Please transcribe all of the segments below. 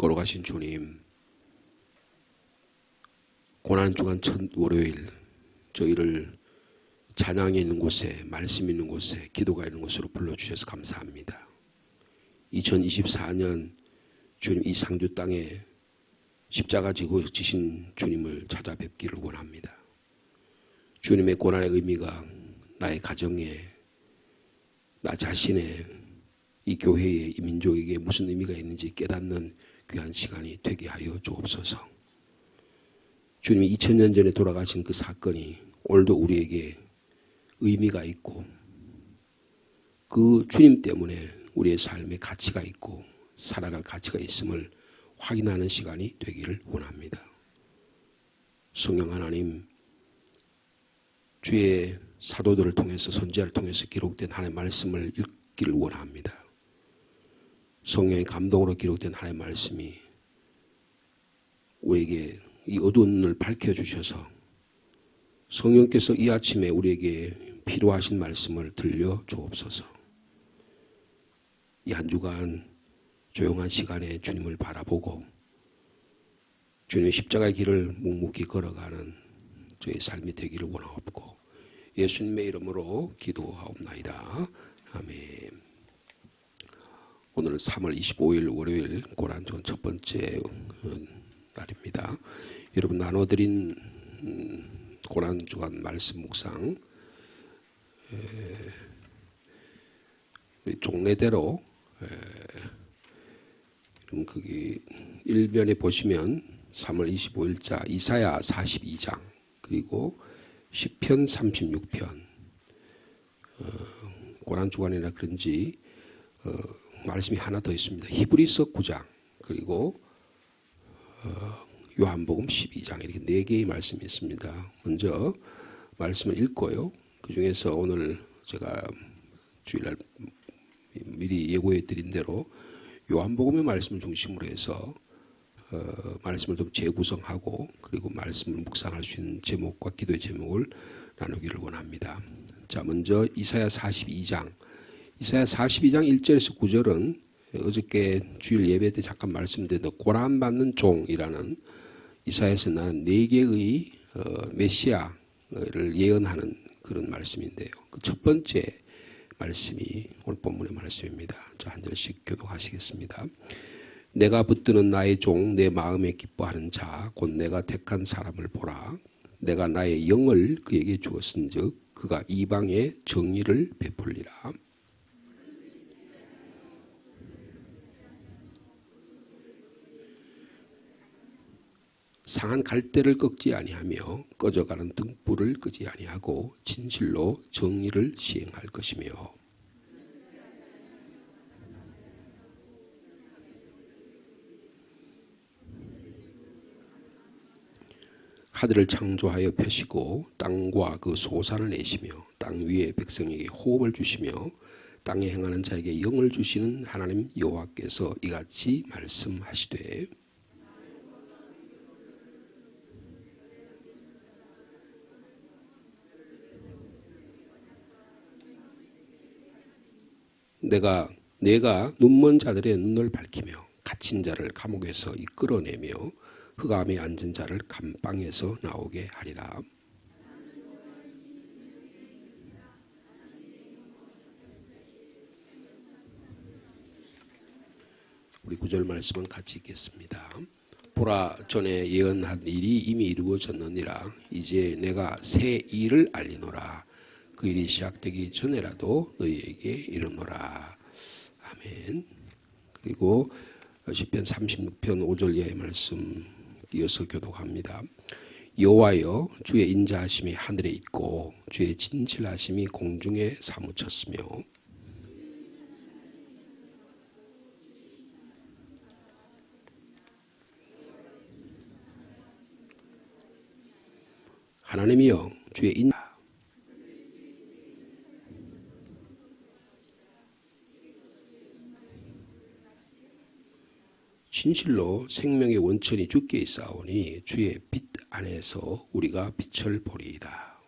걸어가신 주님, 고난주간 첫 월요일 저희를 찬양이 있는 곳에, 말씀 있는 곳에, 기도가 있는 곳으로 불러주셔서 감사합니다. 2024년 주님 이 상주 땅에 십자가 지고 지신 주님을 찾아뵙기를 원합니다. 주님의 고난의 의미가 나의 가정에, 나 자신의, 이 교회에, 이 민족에게 무슨 의미가 있는지 깨닫는 귀한 시간이 되게 하여 주옵소서. 주님이 2000년 전에 돌아가신 그 사건이 오늘도 우리에게 의미가 있고 그 주님 때문에 우리의 삶에 가치가 있고 살아갈 가치가 있음을 확인하는 시간이 되기를 원합니다. 성령 하나님, 주의 사도들을 통해서, 선지자를 통해서 기록된 하나님의 말씀을 읽기를 원합니다. 성령의 감동으로 기록된 하나님의 말씀이 우리에게 이 어두운 눈을 밝혀주셔서 성령께서 이 아침에 우리에게 필요하신 말씀을 들려주옵소서. 이 한 주간 조용한 시간에 주님을 바라보고 주님의 십자가의 길을 묵묵히 걸어가는 저의 삶이 되기를 원하옵고 예수님의 이름으로 기도하옵나이다. 아멘. 오늘은 3월 25일 월요일 고난주간 첫 번째 날입니다. 여러분 나눠드린 고난주간 말씀 묵상 종례대로 거기 1면에 보시면 3월 25일자 이사야 42장 그리고 시편 36편 고난주간이라 그런지 말씀이 하나 더 있습니다. 히브리서 9장 그리고 요한복음 12장 이렇게 4개의 말씀이 있습니다. 먼저 말씀을 읽고요. 그 중에서 오늘 제가 주일날 미리 예고해 드린 대로 요한복음의 말씀을 중심으로 해서 말씀을 좀 재구성하고 그리고 말씀을 묵상할 수 있는 제목과 기도의 제목을 나누기를 원합니다. 자, 먼저 이사야 42장 1절에서 9절은 어저께 주일 예배 때 잠깐 말씀드린 고난받는 종이라는 이사야에서 나는 4개의 메시아를 예언하는 그런 말씀인데요. 그 첫 번째 말씀이 오늘 본문의 말씀입니다. 자, 한 절씩 교독하시겠습니다. 내가 붙드는 나의 종, 내 마음에 기뻐하는 자, 곧 내가 택한 사람을 보라. 내가 나의 영을 그에게 주었은즉 그가 이방에 정의를 베풀리라. 상한 갈대를 꺾지 아니하며 꺼져가는 등불을 끄지 아니하고 진실로 정의를 시행할 것이며 하늘을 창조하여 펴시고 땅과 그 소산을 내시며 땅 위에 백성에게 호흡을 주시며 땅에 행하는 자에게 영을 주시는 하나님 여호와께서 이같이 말씀하시되 내가 눈먼 자들의 눈을 밝히며 갇힌 자를 감옥에서 이끌어내며 흑암에 앉은 자를 감방에서 나오게 하리라. 우리 9절 말씀은 같이 읽겠습니다. 보라, 전에 예언한 일이 이미 이루어졌느니라. 이제 내가 새 일을 알리노라. 그 일이 시작되기 전에라도 너희에게 이르노라. 아멘. 그리고 시편 36편 5절 이하의 말씀 이어서 교독합니다. 여호와여, 주의 인자하심이 하늘에 있고 주의 진실하심이 공중에 사무쳤으며 하나님이여, 주의 인자 진실로 생명의 원천이 주께 있사오니 주의 빛 안에서 우리가 빛을 보리이다.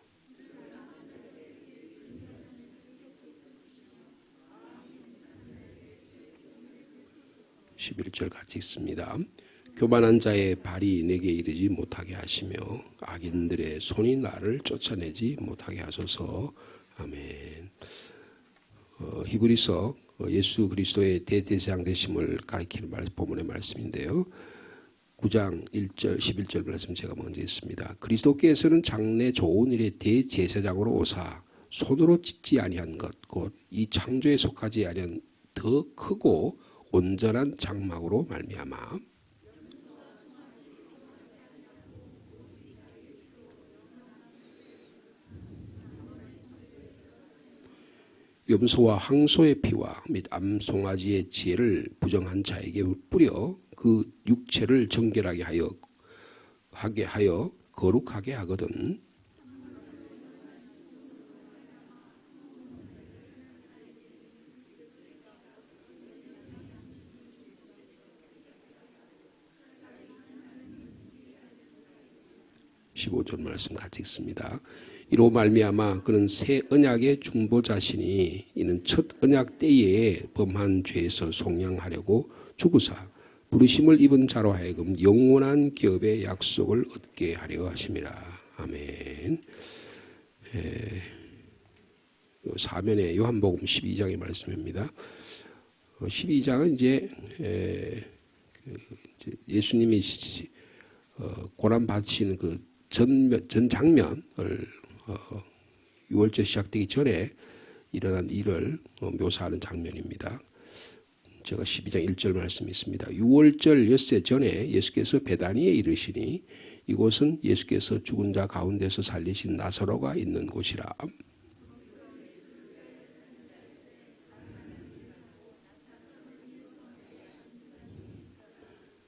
11절 같이 읽습니다. 교만한 자의 발이 내게 이르지 못하게 하시며 악인들의 손이 나를 쫓아내지 못하게 하소서. 아멘. 히브리서 예수 그리스도의 대제사장 되심을 가리키는 본문의 말씀인데요. 9장 1절 11절 말씀 제가 먼저 했습니다. 그리스도께서는 장래 좋은 일의 대제사장으로 오사 손으로 짓지 아니한 것 곧 이 창조에 속하지 아니한 더 크고 온전한 장막으로 말미암아 염소와 황소의 피와 및 암송아지의 지혜를 부정한 자에게 뿌려 그 육체를 정결하게 하여 거룩하게 하거든. (15절) 말씀 같이 읽습니다. 이로 말미암아 그는 새 언약의 중보자시니 이는 첫 언약 때에 범한 죄에서 속량하려고 죽으사 부르심을 입은 자로 하여금 영원한 기업의 약속을 얻게 하려 하심이라. 아멘. 사면의 요한복음 12장의 말씀입니다. 12장은 이제 예수님이 고난 받으시는 그 전 장면을 6월절 시작되기 전에 일어난 일을 묘사하는 장면입니다. 제가 12장 1절 말씀이 있습니다. 6월절 엿새 전에 예수께서 베다니에 이르시니 이곳은 예수께서 죽은 자 가운데서 살리신 나사로가 있는 곳이라.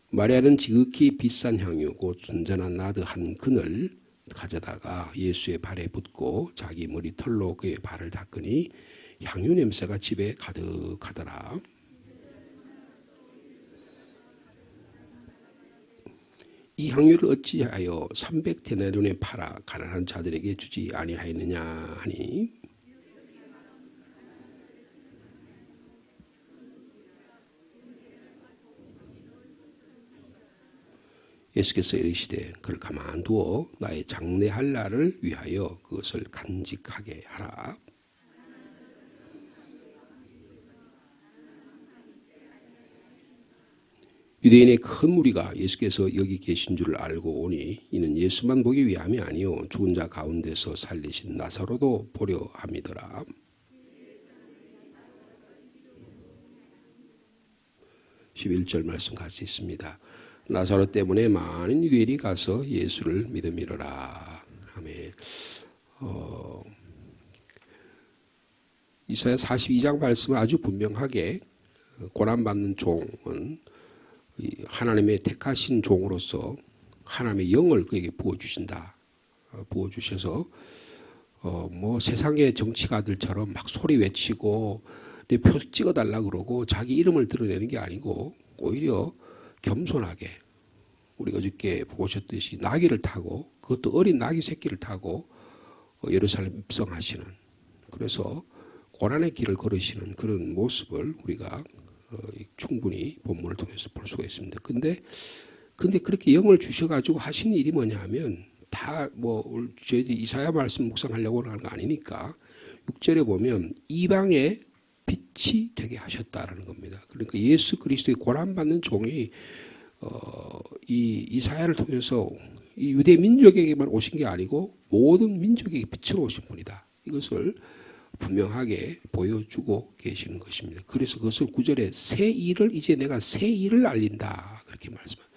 마리아는 지극히 비싼 향유 곧 순전한 나드 한 근을 가져다가 예수의 발에 붓고 자기 머리털로 그의 발을 닦으니 향유 냄새가 집에 가득하더라. 이 향유를 어찌하여 300데나리온에 팔아 가난한 자들에게 주지 아니하였느냐 하니 예수께서 이르시되 그를 가만두어 나의 장래할 날을 위하여 그것을 간직하게 하라. 유대인의 큰 무리가 예수께서 여기 계신 줄 알고 오니 이는 예수만 보기 위함이 아니요 죽은 자 가운데서 살리신 나사로도 보려 함이더라. (11절) 말씀 같이 있습니다. 나사로 때문에 많은 유대인이 가서 예수를 믿음이로라. 아멘. 이사야 42장 말씀은 아주 분명하게 고난받는 종은 하나님의 택하신 종으로서 하나님의 영을 그에게 부어주신다. 부어주셔서 뭐 세상의 정치가들처럼 막 소리 외치고 내 표 찍어달라 그러고 자기 이름을 드러내는 게 아니고 오히려 겸손하게 우리 어저께 보셨듯이 나귀를 타고 그것도 어린 나귀 새끼를 타고 예루살렘 입성하시는 그래서 고난의 길을 걸으시는 그런 모습을 우리가 충분히 본문을 통해서 볼 수가 있습니다. 근데 그렇게 영을 주셔가지고 하시는 일이 뭐냐 하면 다 뭐 저희들이 이사야 말씀 묵상하려고 하는 거 아니니까 6절에 보면 이방의 빛이 되게 하셨다라는 겁니다. 그러니까 예수 그리스도의 고난받는 종이 이 이사야를 통해서 이 유대 민족에게만 오신 게 아니고 모든 민족에게 빛으로 오신 분이다. 이것을 분명하게 보여주고 계시는 것입니다. 그래서 그것을 9절에 새 일을 이제 내가 새 일을 알린다 그렇게 말씀합니다.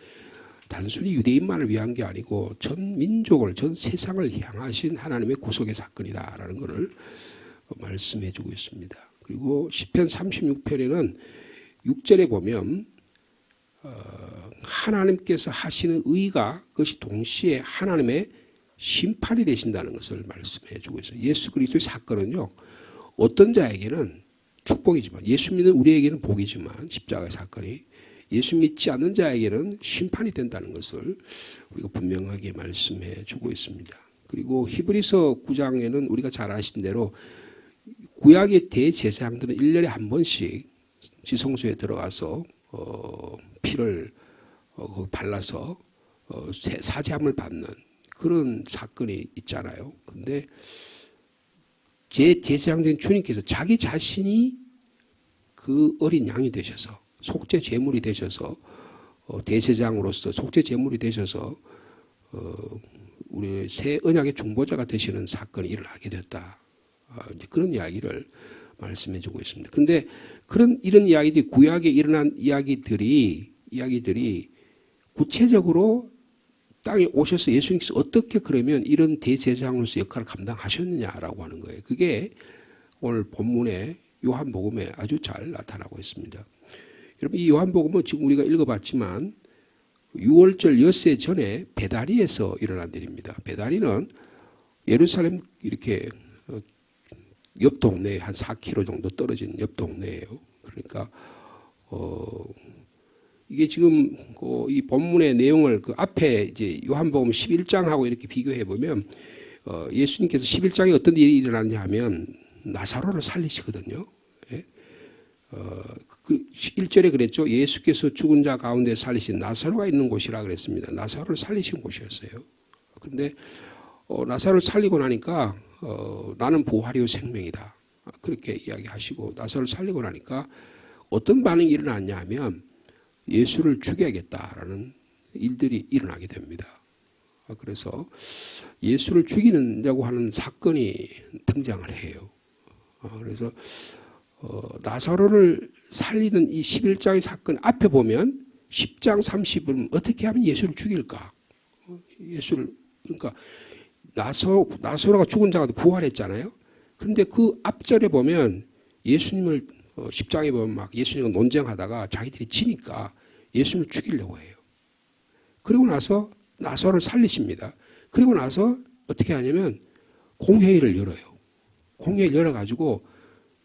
단순히 유대인만을 위한 게 아니고 전 민족을 전 세상을 향하신 하나님의 구속의 사건이다라는 것을 말씀해주고 있습니다. 그리고 시편 36편에는 6절에 보면 하나님께서 하시는 의가 그것이 동시에 하나님의 심판이 되신다는 것을 말씀해주고 있어요. 예수 그리스도의 사건은요. 어떤 자에게는 축복이지만 예수 믿는 우리에게는 복이지만 십자가의 사건이 예수 믿지 않는 자에게는 심판이 된다는 것을 우리가 분명하게 말씀해주고 있습니다. 그리고 히브리서 9장에는 우리가 잘 아시는 대로 구약의 대제사장들은 1년에 한 번씩 지성소에 들어가서 피를 발라서 사죄함을 받는 그런 사건이 있잖아요. 근데 제사장된 주님께서 자기 자신이 그 어린 양이 되셔서 속죄 제물이 되셔서 대제사장으로서 속죄 제물이 되셔서 우리 새 언약의 중보자가 되시는 사건이 일어나게 됐다. 이제 그런 이야기를 말씀해 주고 있습니다. 근데 이런 이야기들이 구약에 일어난 이야기들이 구체적으로 땅에 오셔서 예수님께서 어떻게 그러면 이런 대제사장으로서 역할을 감당하셨느냐라고 하는 거예요. 그게 오늘 본문의 요한복음에 아주 잘 나타나고 있습니다. 여러분 이 요한복음은 지금 우리가 읽어봤지만 6월절 엿새 전에 베다니에서 일어난 일입니다. 베다니는 예루살렘 이렇게 옆 동네에 한 4km 정도 떨어진 옆 동네예요. 그러니까 이게 지금 이 본문의 내용을 그 앞에 이제 요한복음 11장하고 이렇게 비교해 보면 예수님께서 11장에 어떤 일이 일어났냐 하면 나사로를 살리시거든요. 예? 그 1절에 그랬죠. 예수께서 죽은 자 가운데 살리신 나사로가 있는 곳이라 그랬습니다. 나사로를 살리신 곳이었어요. 근데 나사로를 살리고 나니까 나는 부활이요 생명이다. 그렇게 이야기하시고 나사로를 살리고 나니까 어떤 반응이 일어났냐 하면 예수를 죽여야겠다라는 일들이 일어나게 됩니다. 그래서 예수를 죽이려고 하는 사건이 등장을 해요. 그래서 나사로를 살리는 이 11장의 사건 앞에 보면 10장 30은 어떻게 하면 예수를 죽일까? 그러니까 나사로가 죽은 자가 부활했잖아요. 근데 그 앞절에 보면 예수님을 10장에 보면 막 예수님과 논쟁하다가 자기들이 지니까 예수님을 죽이려고 해요. 그리고 나서 나사로를 살리십니다. 그리고 나서 어떻게 하냐면 공회의를 열어요. 공회의를 열어가지고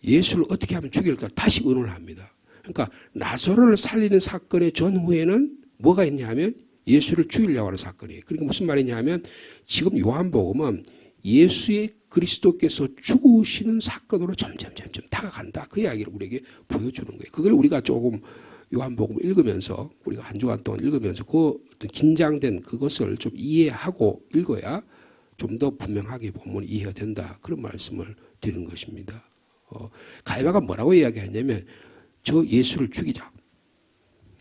예수를 어떻게 하면 죽일까 다시 의논을 합니다. 그러니까 나사로를 살리는 사건의 전후에는 뭐가 있냐 하면 예수를 죽이려고 하는 사건이에요. 그러니까 무슨 말이냐 하면 지금 요한복음은 예수의 그리스도께서 죽으시는 사건으로 점점 다가간다. 그 이야기를 우리에게 보여주는 거예요. 그걸 우리가 조금 요한복음 읽으면서 우리가 한 주간 동안 읽으면서 그 어떤 긴장된 그것을 좀 이해하고 읽어야 좀 더 분명하게 본문이 이해가 된다. 그런 말씀을 드리는 것입니다. 가야바가 뭐라고 이야기했냐면 저 예수를 죽이자.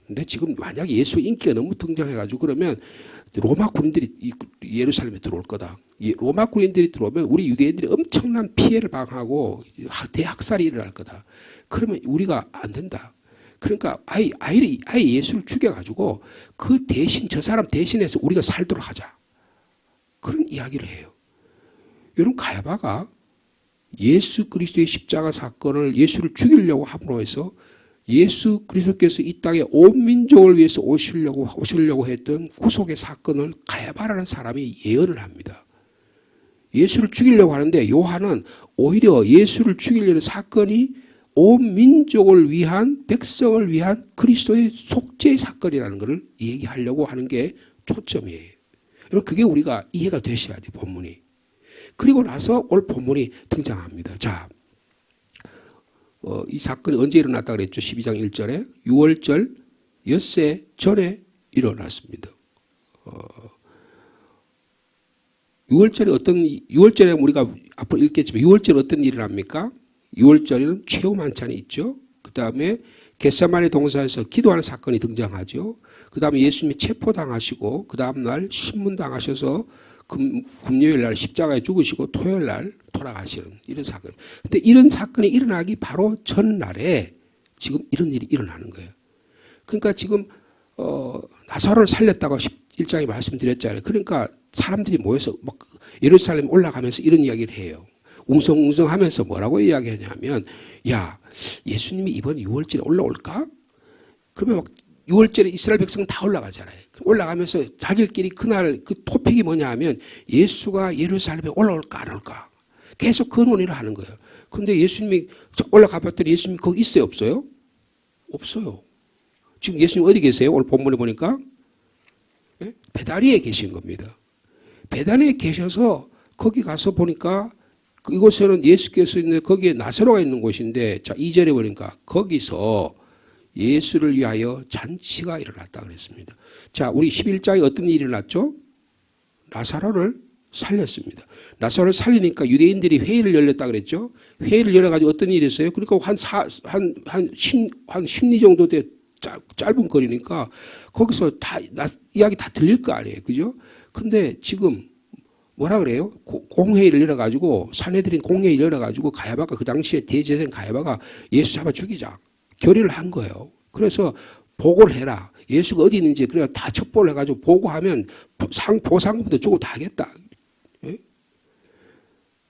근데 지금 만약에 예수 인기가 너무 등장해가지고 그러면 로마 군인들이 예루살렘에 들어올 거다. 로마 군인들이 들어오면 우리 유대인들이 엄청난 피해를 당하고 대학살이 일어날 거다. 그러면 우리가 안 된다. 그러니까 아예 예수를 죽여가지고 그 대신 저 사람 대신해서 우리가 살도록 하자. 그런 이야기를 해요. 여러분 가야바가 예수 그리스도의 십자가 사건을 예수를 죽이려고 함으로 해서 예수 그리스도께서 이 땅에 온 민족을 위해서 오시려고 했던 구속의 사건을 가야바라는 사람이 예언을 합니다. 예수를 죽이려고 하는데 요한은 오히려 예수를 죽이려는 사건이 온 민족을 위한 백성을 위한 그리스도의 속죄의 사건이라는 것을 얘기하려고 하는 게 초점이에요. 여러분 그게 우리가 이해가 되셔야 돼요. 본문이. 그리고 나서 올 본문이 등장합니다. 자, 이 사건이 언제 일어났다 그랬죠? 12장 1절에 6월절 엿새 전에 일어났습니다. 6월절에 우리가 앞으로 읽겠지만 6월절에 어떤 일이 납니까? 6월절에는 최후 만찬이 있죠. 그 다음에 겟세마네 동산에서 기도하는 사건이 등장하죠. 그 다음에 예수님이 체포당하시고 그 다음날 신문당하셔서 금요일 날 십자가에 죽으시고 토요일 날 돌아가시는 이런 사건. 근데 이런 사건이 일어나기 바로 전날에 지금 이런 일이 일어나는 거예요. 그러니까 지금 나사로를 살렸다고 1장에 말씀드렸잖아요. 그러니까 사람들이 모여서 막 예루살렘 올라가면서 이런 이야기를 해요. 웅성웅성하면서 뭐라고 이야기하냐면 야 예수님이 이번 6월절에 올라올까? 그러면 막 6월절에 이스라엘 백성 다 올라가잖아요. 올라가면서 자기들끼리 그날 그 토픽이 뭐냐 하면 예수가 예루살렘에 올라올까 안 올까 계속 그 논의를 하는 거예요. 그런데 예수님이 올라가 봤더니 예수님이 거기 있어요 없어요? 없어요. 지금 예수님 어디 계세요? 오늘 본문에 보니까 베다니에 계신 겁니다. 베다니에 계셔서 거기 가서 보니까 이곳에는 예수께서 있는 거기에 나사로가 있는 곳인데 자 2절에 보니까 거기서 예수를 위하여 잔치가 일어났다 그랬습니다. 자, 우리 11장에 어떤 일이 일어났죠? 나사로를 살렸습니다. 나사로를 살리니까 유대인들이 회의를 열렸다 그랬죠. 회의를 열어가지고 어떤 일이 있어요? 그러니까 한 심리 정도 돼 짧은 거리니까 거기서 다 이야기 다 들릴 거 아니에요. 그죠? 근데 지금 뭐라 그래요? 공회의를 열어가지고 사내들인 공회의를 열어가지고 가야바가 그 당시에 대제사장 가야바가 예수 잡아 죽이자 결의를 한 거예요. 그래서 보고를 해라. 예수가 어디 있는지 그래 다 첩보를 해가지고 보고하면 보상금도 주고 다 하겠다. 예?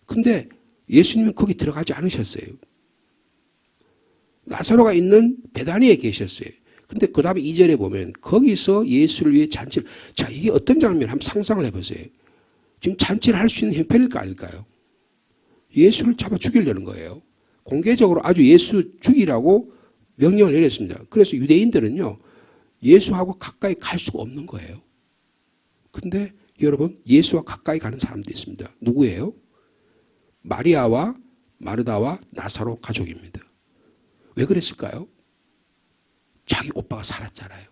근데 예수님은 거기 들어가지 않으셨어요. 나사로가 있는 베다니에 계셨어요. 근데 그 다음에 2절에 보면 거기서 예수를 위해 잔치를, 자, 이게 어떤 장면 한번 상상을 해보세요. 지금 잔치를 할 수 있는 형편일까 아닐까요? 예수를 잡아 죽이려는 거예요. 공개적으로 아주 예수 죽이라고 명령을 내렸습니다. 그래서 유대인들은요, 예수하고 가까이 갈 수가 없는 거예요. 근데 여러분, 예수와 가까이 가는 사람도 있습니다. 누구예요? 마리아와 마르다와 나사로 가족입니다. 왜 그랬을까요? 자기 오빠가 살았잖아요.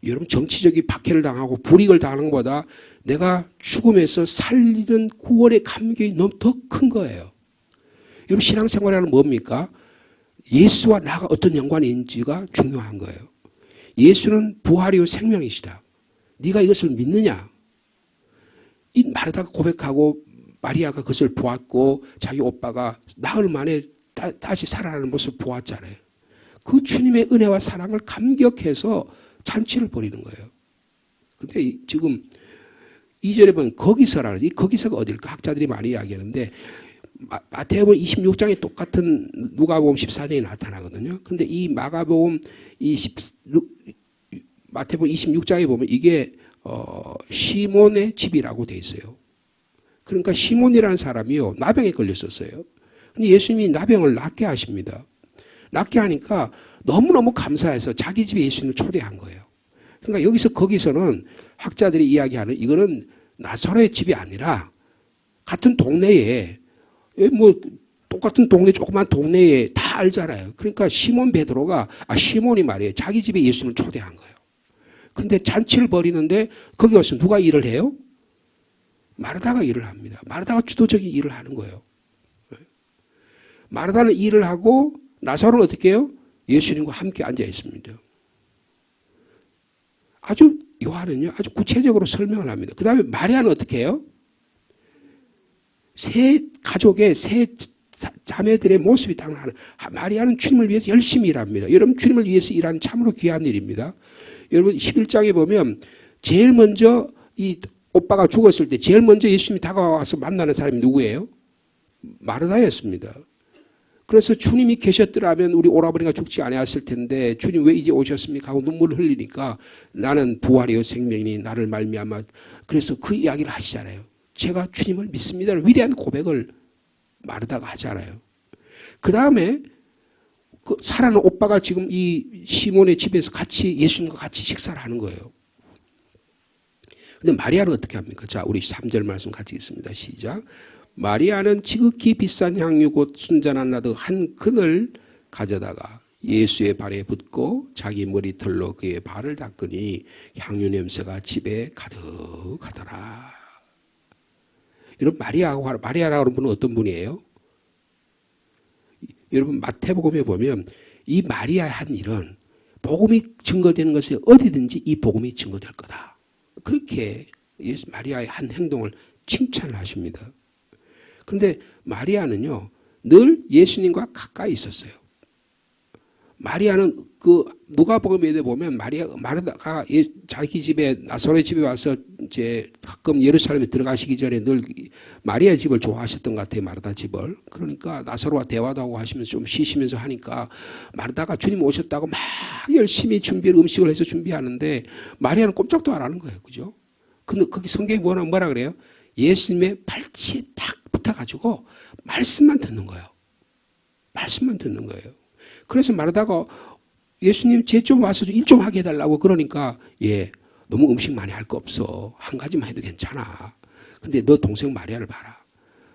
여러분, 정치적인 박해를 당하고 불이익을 당하는 것보다 내가 죽음에서 살리는 구원의 감격이 너무 더 큰 거예요. 여러분, 신앙생활에는 뭡니까? 예수와 나가 어떤 연관이 있는지가 중요한 거예요. 예수는 부활이요 생명이시다. 네가 이것을 믿느냐? 이 마르다가 고백하고 마리아가 그것을 보았고 자기 오빠가 나흘 만에 다시 살아나는 모습을 보았잖아요. 그 주님의 은혜와 사랑을 감격해서 잔치를 벌이는 거예요. 근데 지금 2절에 보면 거기서라는, 이 거기서가 어딜까? 학자들이 많이 이야기하는데 마태복음 26장에 똑같은 누가복음 14장에 나타나거든요. 근데 이 마가복음 마태복음 26장에 보면 이게 시몬의 집이라고 돼 있어요. 그러니까 시몬이라는 사람이요, 나병에 걸렸었어요. 근데 예수님이 나병을 낫게 하십니다. 낫게 하니까 너무너무 감사해서 자기 집에 예수님을 초대한 거예요. 그러니까 여기서 거기서는 학자들이 이야기하는 이거는 나사로의 집이 아니라 같은 동네에 뭐 똑같은 동네 조그만 동네에 다 알잖아요. 그러니까 시몬 베드로가 시몬이 말이에요. 자기 집에 예수님을 초대한 거예요. 근데 잔치를 벌이는데 거기 와서 누가 일을 해요? 마르다가 일을 합니다. 마르다가 주도적인 일을 하는 거예요. 마르다는 일을 하고 나사로는 어떻게 해요? 예수님과 함께 앉아 있습니다. 아주 요한은요, 아주 구체적으로 설명을 합니다. 그 다음에 마리아는 어떻게 해요? 세 가족의 세 자매들의 모습이 당하는, 마리아는 주님을 위해서 열심히 일합니다. 여러분, 주님을 위해서 일하는 참으로 귀한 일입니다. 여러분, 11장에 보면 제일 먼저 이 오빠가 죽었을 때 제일 먼저 예수님이 다가와서 만나는 사람이 누구예요? 마르다였습니다. 그래서 주님이 계셨더라면 우리 오라버니가 죽지 아니었을 텐데 주님 왜 이제 오셨습니까? 하고 눈물을 흘리니까 나는 부활이요 생명이니 나를 말미암아, 그래서 그 이야기를 하시잖아요. 제가 주님을 믿습니다는 위대한 고백을 마르다가 하잖아요. 그 다음에 그 살아난 오빠가 지금 이 시몬의 집에서 같이 예수님과 같이 식사를 하는 거예요. 근데 마리아는 어떻게 합니까? 자, 우리 3절 말씀 같이 읽습니다. 시작. 마리아는 지극히 비싼 향유 곧 순전한 나드 한 근을 가져다가 예수의 발에 붓고 자기 머리털로 그의 발을 닦으니 향유 냄새가 집에 가득하더라. 여러분, 마리아라고 하는 분은 어떤 분이에요? 여러분, 마태복음에 보면 이 마리아의 한 일은 복음이 증거되는 것에 어디든지 이 복음이 증거될 거다. 그렇게 마리아의 한 행동을 칭찬을 하십니다. 근데 마리아는요, 늘 예수님과 가까이 있었어요. 마리아는 그 누가복음에 보면 마르다가 자기 집에 나사로의 집에 와서 이제 가끔 예루살렘에 들어가시기 전에 늘 마리아 집을 좋아하셨던 것 같아요. 마르다 집을. 그러니까 나사로와 대화도 하고 하시면서 좀 쉬시면서 하니까 마르다가 주님 오셨다고 막 열심히 음식을 해서 준비하는데 마리아는 꼼짝도 안 하는 거예요. 그죠? 근데 거기 성경이 뭐라 그래요? 예수님의 발치에 딱 붙어가지고 말씀만 듣는 거예요. 말씀만 듣는 거예요. 그래서 마르다가 예수님 쟤 좀 와서 일 좀 하게 해달라고 그러니까 너무 음식 많이 할 거 없어. 한 가지만 해도 괜찮아. 근데 너 동생 마리아를 봐라.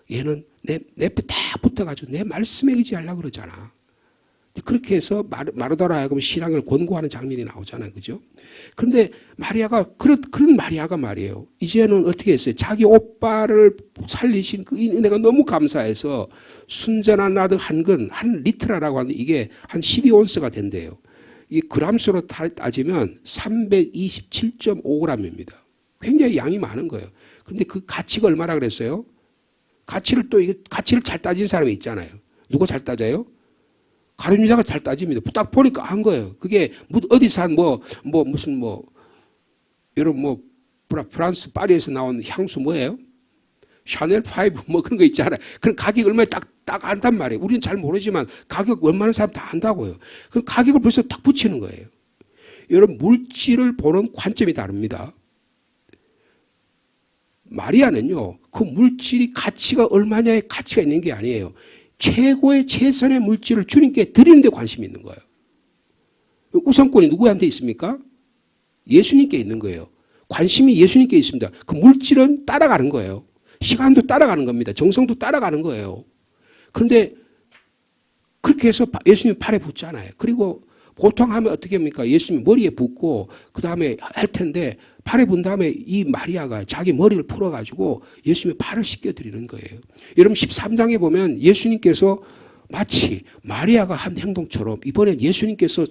얘는 내 옆에 딱 붙어가지고 내 말씀에 의지하려고 그러잖아. 그렇게 해서 마르다로 하여금 신앙을 권고하는 장면이 나오잖아요. 그죠? 근데 마리아가, 그런 마리아가 말이에요. 이제는 어떻게 했어요? 자기 오빠를 살리신 그 은혜가 너무 감사해서 순전한 나드 한 리트라라고 하는데 이게 한 12온스가 된대요. 이 그람수로 따지면 327.5g입니다. 굉장히 양이 많은 거예요. 근데 그 가치가 얼마나 그랬어요? 가치를 잘 따진 사람이 있잖아요. 누가 잘 따져요? 가룟유다가 잘 따집니다. 딱 보니까 한 거예요. 그게 어디서 한 무슨 여러분 프랑스 파리에서 나온 향수 뭐예요? 샤넬 5 그런 거 있잖아요. 그런 가격 얼마에 딱 안단 말이에요. 우리는 잘 모르지만 가격 얼마나 사람 다 안다고요. 그 가격을 벌써 딱 붙이는 거예요. 여러분 물질을 보는 관점이 다릅니다. 마리아는요, 그 물질이 가치가 얼마냐의 가치가 있는 게 아니에요. 최고의 최선의 물질을 주님께 드리는 데 관심이 있는 거예요. 우선권이 누구한테 있습니까? 예수님께 있는 거예요. 관심이 예수님께 있습니다. 그 물질은 따라가는 거예요. 시간도 따라가는 겁니다. 정성도 따라가는 거예요. 그런데 그렇게 해서 예수님 팔에 붙잖아요. 그리고 보통 하면 어떻게 합니까? 예수님 머리에 붙고 그 다음에 할 텐데 팔에 분 다음에 이 마리아가 자기 머리를 풀어가지고 예수님의 팔을 씻겨드리는 거예요. 여러분 13장에 보면 예수님께서 마치 마리아가 한 행동처럼 이번엔 예수님께서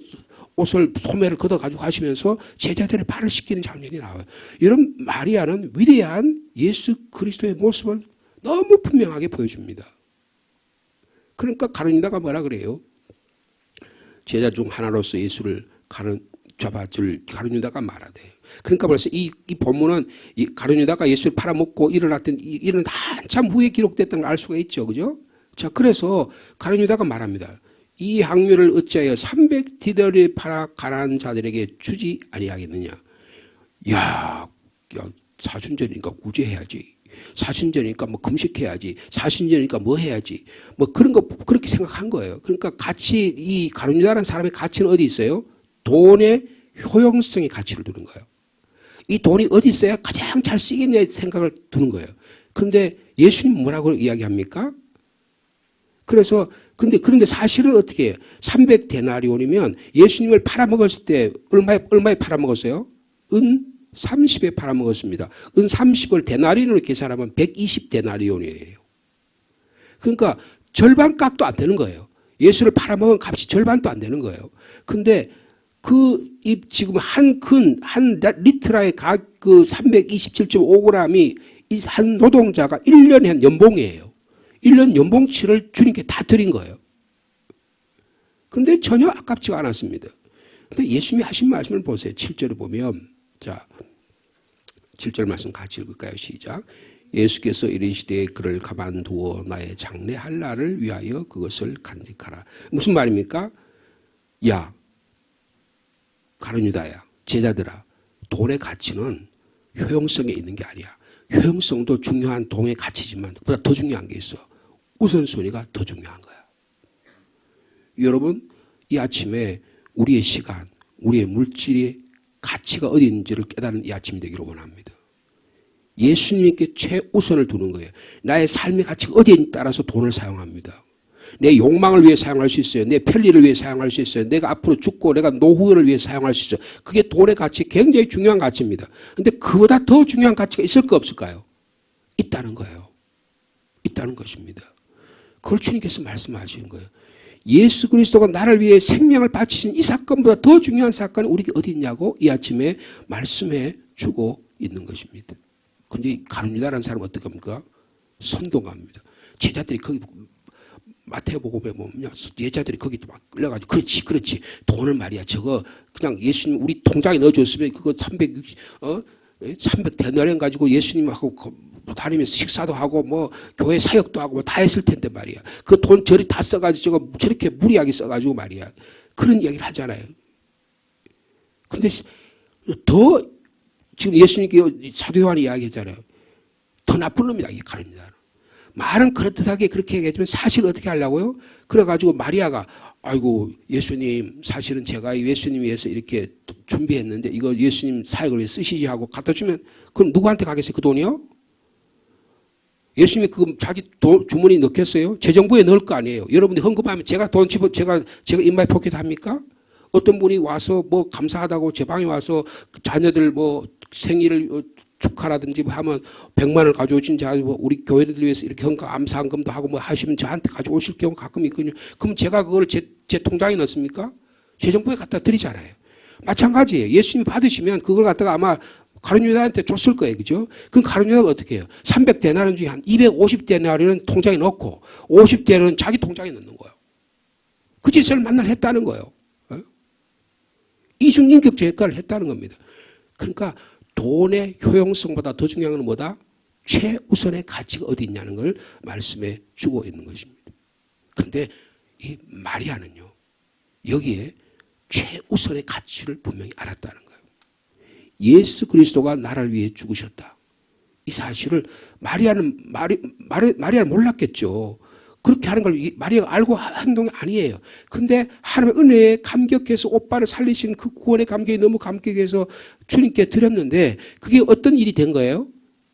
소매를 걷어가지고 가시면서 제자들의 발을 씻기는 장면이 나와요. 여러분 마리아는 위대한 예수 그리스도의 모습을 너무 분명하게 보여줍니다. 그러니까 가룟유다가 뭐라 그래요? 제자 중 하나로서 예수를 잡아줄 가룟유다가 말하대. 그러니까 벌써 이 본문은 이 가룟유다가 예수를 팔아먹고 일어났던 일은 한참 후에 기록됐던 걸 알 수가 있죠. 그죠? 자, 그래서 가룟유다가 말합니다. 이 향유를 어찌하여 300디나리에 팔아 가난한 자들에게 주지 아니하겠느냐. 야, 사순절이니까 구제해야지. 사순절이니까 금식해야지. 사순절이니까 뭐 해야지. 그런 거 그렇게 생각한 거예요. 그러니까 이 가룟유다라는 사람의 가치는 어디 있어요? 돈의 효용성의 가치를 두는 거예요. 이 돈이 어디 있어야 가장 잘 쓰겠냐의 생각을 두는 거예요. 그런데 예수님 뭐라고 이야기합니까? 그런데 사실은 어떻게 해요? 300데나리온이면 예수님을 팔아먹었을 때 얼마에 팔아먹었어요? 은 30에 팔아먹었습니다. 은 30을 데나리온으로 계산하면 120데나리온이에요. 그러니까 절반값도 안 되는 거예요. 예수를 팔아먹은 값이 절반도 안 되는 거예요. 근데 지금 한 리트라의 그 327.5g이 이 한 노동자가 1년에 한 연봉이에요. 1년 연봉치를 주님께 다 드린 거예요. 그런데 전혀 아깝지가 않았습니다. 근데 예수님이 하신 말씀을 보세요. 7절을 보면, 자, 7절 말씀 같이 읽을까요? 시작. 예수께서 이르시되 그를 가만두어 나의 장래할 날을 위하여 그것을 간직하라. 무슨 말입니까? 야, 가룟유다야, 제자들아, 돈의 가치는 효용성에 있는 게 아니야. 효용성도 중요한 돈의 가치지만 그보다 더 중요한 게 있어. 우선순위가 더 중요한 거야. 여러분, 이 아침에 우리의 시간, 우리의 물질의 가치가 어디 있는지를 깨닫는 이 아침이 되기를 원합니다. 예수님께 최우선을 두는 거예요. 나의 삶의 가치가 어디에 있는지 따라서 돈을 사용합니다. 내 욕망을 위해 사용할 수 있어요. 내 편리를 위해 사용할 수 있어요. 내가 앞으로 죽고 내가 노후를 위해 사용할 수 있어요. 그게 돈의 가치, 굉장히 중요한 가치입니다. 그런데 그보다 더 중요한 가치가 있을까 없을까요? 있다는 거예요. 있다는 것입니다. 그걸 주님께서 말씀하시는 거예요. 예수 그리스도가 나를 위해 생명을 바치신 이 사건보다 더 중요한 사건이 우리에게 어디 있냐고 이 아침에 말씀해 주고 있는 것입니다. 그런데 가룟유다라는 사람은 어떻게 합니까? 선동합니다. 제자들이 거기 마태복음에 보면요, 제자들이 거기 막 끌려가지고 그렇지 돈을 말이야 저거 그냥 예수님 우리 통장에 넣어줬으면 그거 300데나리온 가지고 예수님하고 다니면서 식사도 하고 교회 사역도 하고 다 했을 텐데 말이야. 그 돈 저리 다 써가지고 저렇게 무리하게 써가지고 말이야. 그런 이야기를 하잖아요. 근데 더 지금 예수님께 사도 요한이 이야기했잖아요. 더 나쁜 놈이다 이게 가룟유다. 말은 그렇듯하게 그렇게 얘기했지만 사실 어떻게 하려고요? 그래가지고 마리아가 아이고 예수님 사실은 제가 예수님 위해서 이렇게 준비했는데 이거 예수님 사역을 위해 쓰시지 하고 갖다 주면 그럼 누구한테 가겠어요? 그 돈이요? 예수님이 그 자기 주머니 넣겠어요? 재정부에 넣을 거 아니에요. 여러분이 헌금하면 제가 돈 집어 제가 인마이 포켓 합니까? 어떤 분이 와서 뭐 감사하다고 제 방에 와서 자녀들 뭐 생일을 축하라든지 뭐 하면 100만 원을 가져오신 자 우리 교회를 위해서 이렇게 헌금 암사헌금도 하고 뭐 하시면 저한테 가져오실 경우 가끔 있거든요. 그럼 제가 그걸 제 통장에 넣습니까? 재정부에 갖다 드리잖아요. 마찬가지예요. 예수님이 받으시면 그걸 갖다가 아마 가룟유다한테 줬을 거예요. 그죠? 그럼 가룟유다가 어떻게 해요? 300데나리 중에 한 250데나리는 통장에 넣고 50데나리는 자기 통장에 넣는 거예요. 그 짓을 만날 했다는 거예요. 이중인격적 역할을 했다는 겁니다. 그러니까 돈의 효용성보다 더 중요한 건 뭐다? 최우선의 가치가 어디 있냐는 걸 말씀해 주고 있는 것입니다. 그런데 이 마리아는요. 여기에 최우선의 가치를 분명히 알았다는 거예요. 예수 그리스도가 나를 위해 죽으셨다. 이 사실을 마리아는 몰랐겠죠. 그렇게 하는 걸 마리아가 알고 한 행동이 아니에요. 근데 하나님의 은혜에 감격해서 오빠를 살리신 그 구원의 감격이 너무 감격해서 주님께 드렸는데 그게 어떤 일이 된 거예요?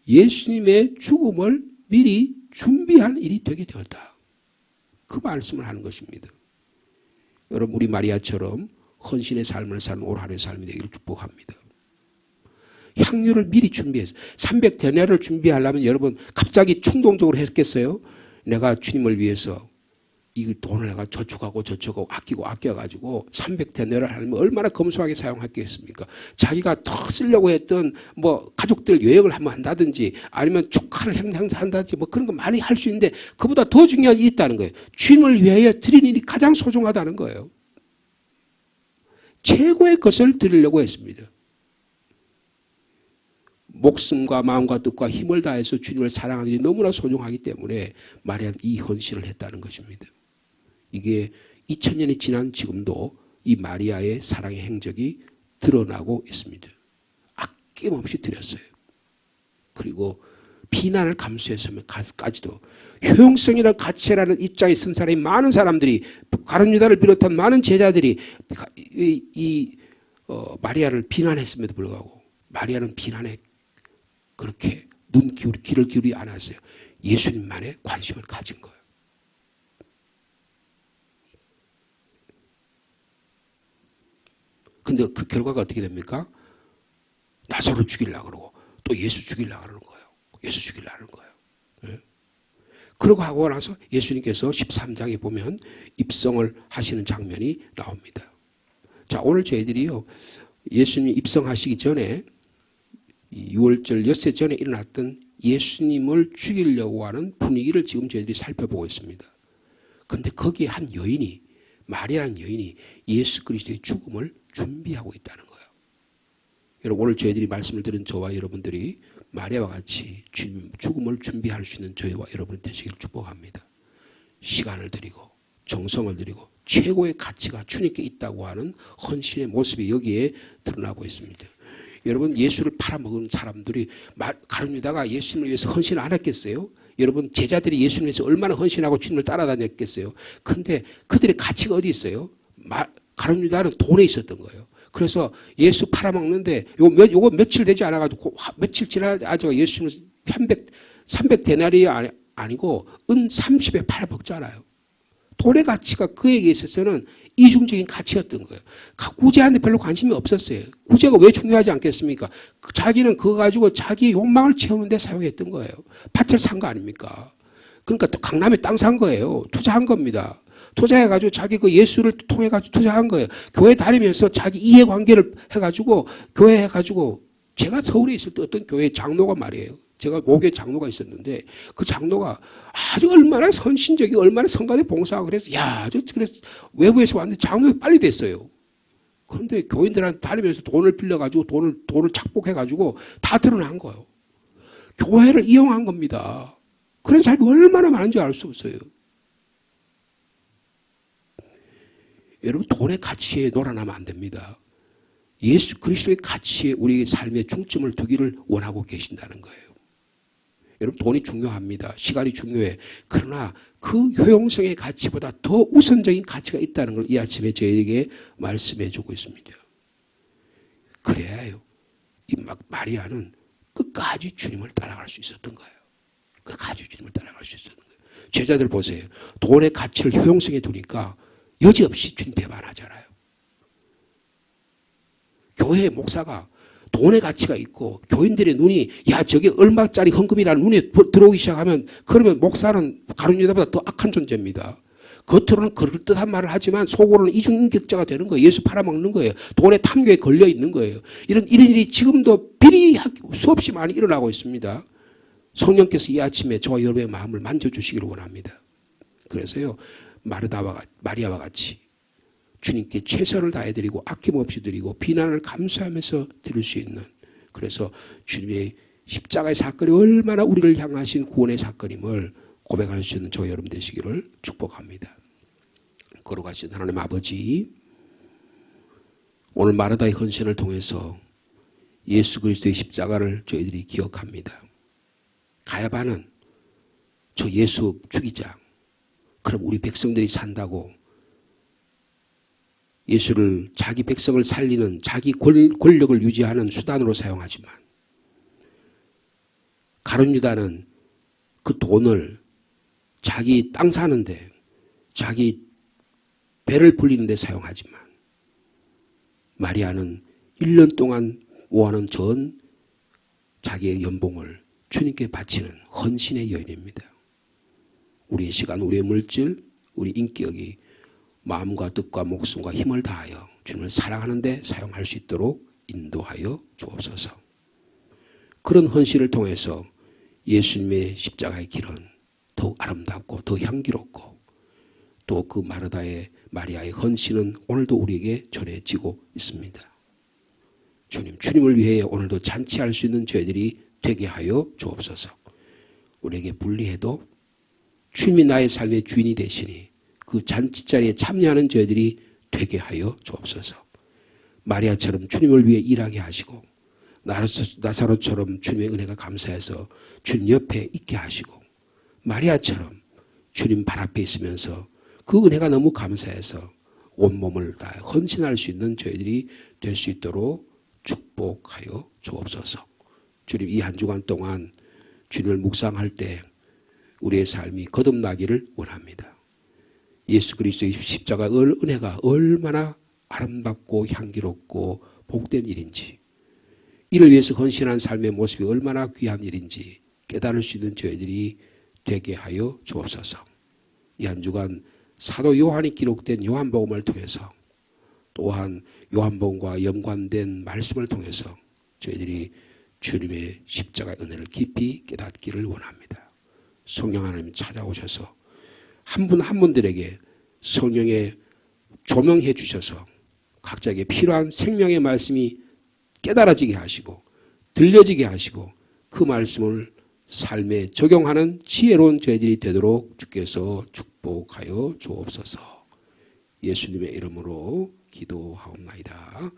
예수님의 죽음을 미리 준비한 일이 되게 되었다. 그 말씀을 하는 것입니다. 여러분 우리 마리아처럼 헌신의 삶을 사는 올 한해 삶이 되기를 축복합니다. 향유를 미리 준비해서 300데나리를 준비하려면 여러분 갑자기 충동적으로 했겠어요? 내가 주님을 위해서 이 돈을 내가 저축하고 아껴가지고 300데나리를 하려면 얼마나 검소하게 사용했겠습니까? 자기가 더 쓰려고 했던 뭐 가족들 여행을 한번 한다든지 아니면 축하를 한다든지 뭐 그런 거 많이 할 수 있는데 그보다 더 중요한 일이 있다는 거예요. 주님을 위하여 드리는 일이 가장 소중하다는 거예요. 최고의 것을 드리려고 했습니다. 목숨과 마음과 뜻과 힘을 다해서 주님을 사랑하는 일이 너무나 소중하기 때문에 마리아는 이 헌신을 했다는 것입니다. 이게 2000년이 지난 지금도 이 마리아의 사랑의 행적이 드러나고 있습니다. 아낌없이 드렸어요. 그리고 비난을 감수해서까지도 효용성이라는 가치라는 입장에 쓴 사람이 많은 사람들이 가룟유다를 비롯한 많은 제자들이 마리아를 비난했음에도 불구하고 마리아는 비난에 그렇게 귀를 기울이지 않았어요. 예수님만의 관심을 가진 거예요. 근데 그 결과가 어떻게 됩니까? 나사로 죽이려고 그러고 또 예수 죽이려고 그러는 거예요. 예수 죽이려고 하는 거예요. 네? 그러고 하고 나서 예수님께서 13장에 보면 입성을 하시는 장면이 나옵니다. 자, 오늘 저희들이요. 예수님 입성하시기 전에 6월절 엿새 전에 일어났던 예수님을 죽이려고 하는 분위기를 지금 저희들이 살펴보고 있습니다. 그런데 거기에 한 여인이 마리아라는 여인이 예수 그리스도의 죽음을 준비하고 있다는 거예요. 여러분 오늘 저희들이 말씀을 들은 저와 여러분들이 마리아와 같이 죽음을 준비할 수 있는 저희와 여러분이 되시길 축복합니다. 시간을 드리고 정성을 드리고 최고의 가치가 주님께 있다고 하는 헌신의 모습이 여기에 드러나고 있습니다. 여러분 예수를 팔아먹은 사람들이 가룟유다가 예수님을 위해서 헌신을 안 했겠어요? 여러분 제자들이 예수님을 위해서 얼마나 헌신하고 주님을 따라다녔겠어요? 그런데 그들의 가치가 어디 있어요? 가룟유다는 돈에 있었던 거예요. 그래서 예수 팔아먹는데 요거 며칠 되지 않아가지고 며칠 지나가지고 예수님을 300데나리 아니고 은 30에 팔아먹잖아요. 돈의 가치가 그에게 있어서는 이중적인 가치였던 거예요. 구제한테 별로 관심이 없었어요. 구제가 왜 중요하지 않겠습니까? 자기는 그거 가지고 자기의 욕망을 채우는 데 사용했던 거예요. 밭을 산 거 아닙니까? 그러니까 또 강남에 땅 산 거예요. 투자한 겁니다. 투자해가지고 자기 그 예수를 통해가지고 투자한 거예요. 교회 다니면서 자기 이해관계를 해가지고 교회 해가지고 제가 서울에 있을 때 어떤 교회 장로가 말이에요. 제가 모교회 장로가 있었는데 그 장로가 아주 얼마나 선신적이 얼마나 성가대 봉사하고 그래서 그래서 외부에서 왔는데 장로가 빨리 됐어요. 그런데 교인들한테 다니면서 돈을 빌려가지고 돈을 착복해가지고 다 드러난 거예요. 교회를 이용한 겁니다. 그런 사람이 얼마나 많은지 알 수 없어요. 여러분 돈의 가치에 놀아나면 안 됩니다. 예수 그리스도의 가치에 우리의 삶의 중점을 두기를 원하고 계신다는 거예요. 여러분 돈이 중요합니다. 시간이 중요해. 그러나 그 효용성의 가치보다 더 우선적인 가치가 있다는 걸 이 아침에 저에게 말씀해 주고 있습니다. 그래야요. 이 마리아는 끝까지 주님을 따라갈 수 있었던 거예요. 그 가지고 주님을 따라갈 수 있었는 거예요. 제자들 보세요. 돈의 가치를 효용성에 두니까 여지없이 주님 배반하잖아요. 교회 목사가 돈의 가치가 있고 교인들의 눈이 야 저게 얼마짜리 헌금이라는 눈에 들어오기 시작하면 그러면 목사는 가룟 유다보다 더 악한 존재입니다. 겉으로는 그럴듯한 말을 하지만 속으로는 이중인격자가 되는 거예요. 예수 팔아먹는 거예요. 돈의 탐욕에 걸려 있는 거예요. 이런 일이 지금도 비리 수없이 많이 일어나고 있습니다. 성령께서 이 아침에 저와 여러분의 마음을 만져주시기를 원합니다. 그래서요 마리아와 같이 주님께 최선을 다해드리고 아낌없이 드리고 비난을 감수하면서 드릴 수 있는, 그래서 주님의 십자가의 사건이 얼마나 우리를 향하신 구원의 사건임을 고백할 수 있는 저와 여러분 되시기를 축복합니다. 거룩하신 하나님 아버지, 오늘 마르다의 헌신을 통해서 예수 그리스도의 십자가를 저희들이 기억합니다. 가야바는 저 예수 죽이자, 그럼 우리 백성들이 산다고 예수를 자기 백성을 살리는 자기 권력을 유지하는 수단으로 사용하지만, 가룟 유다는 그 돈을 자기 땅 사는데 자기 배를 불리는 데 사용하지만, 마리아는 1년 동안 모아놓은 전 자기의 연봉을 주님께 바치는 헌신의 여인입니다. 우리의 시간, 우리의 물질, 우리 인격이 마음과 뜻과 목숨과 힘을 다하여 주님을 사랑하는 데 사용할 수 있도록 인도하여 주옵소서. 그런 헌신을 통해서 예수님의 십자가의 길은 더욱 아름답고 더 향기롭고, 또 그 마리아의 헌신은 오늘도 우리에게 전해지고 있습니다. 주님을 위해 오늘도 잔치할 수 있는 저희들이 되게 하여 주옵소서. 우리에게 불리해도 주님이 나의 삶의 주인이 되시니 그 잔치자리에 참여하는 저희들이 되게 하여 주옵소서. 마리아처럼 주님을 위해 일하게 하시고, 나사로처럼 주님의 은혜가 감사해서 주님 옆에 있게 하시고, 마리아처럼 주님 발 앞에 있으면서 그 은혜가 너무 감사해서 온몸을 다 헌신할 수 있는 저희들이 될 수 있도록 축복하여 주옵소서. 주님, 이 한 주간 동안 주님을 묵상할 때 우리의 삶이 거듭나기를 원합니다. 예수 그리스도의 십자가 은혜가 얼마나 아름답고 향기롭고 복된 일인지, 이를 위해서 헌신한 삶의 모습이 얼마나 귀한 일인지 깨달을 수 있는 저희들이 되게 하여 주옵소서. 이 한 주간 사도 요한이 기록된 요한복음을 통해서, 또한 요한복음과 연관된 말씀을 통해서 저희들이 주님의 십자가의 은혜를 깊이 깨닫기를 원합니다. 성령 하나님 찾아오셔서 한 분 한 분들에게 성령에 조명해 주셔서 각자에게 필요한 생명의 말씀이 깨달아지게 하시고 들려지게 하시고, 그 말씀을 삶에 적용하는 지혜로운 저희들이 되도록 주께서 축복하여 주옵소서. 예수님의 이름으로 기도하옵나이다.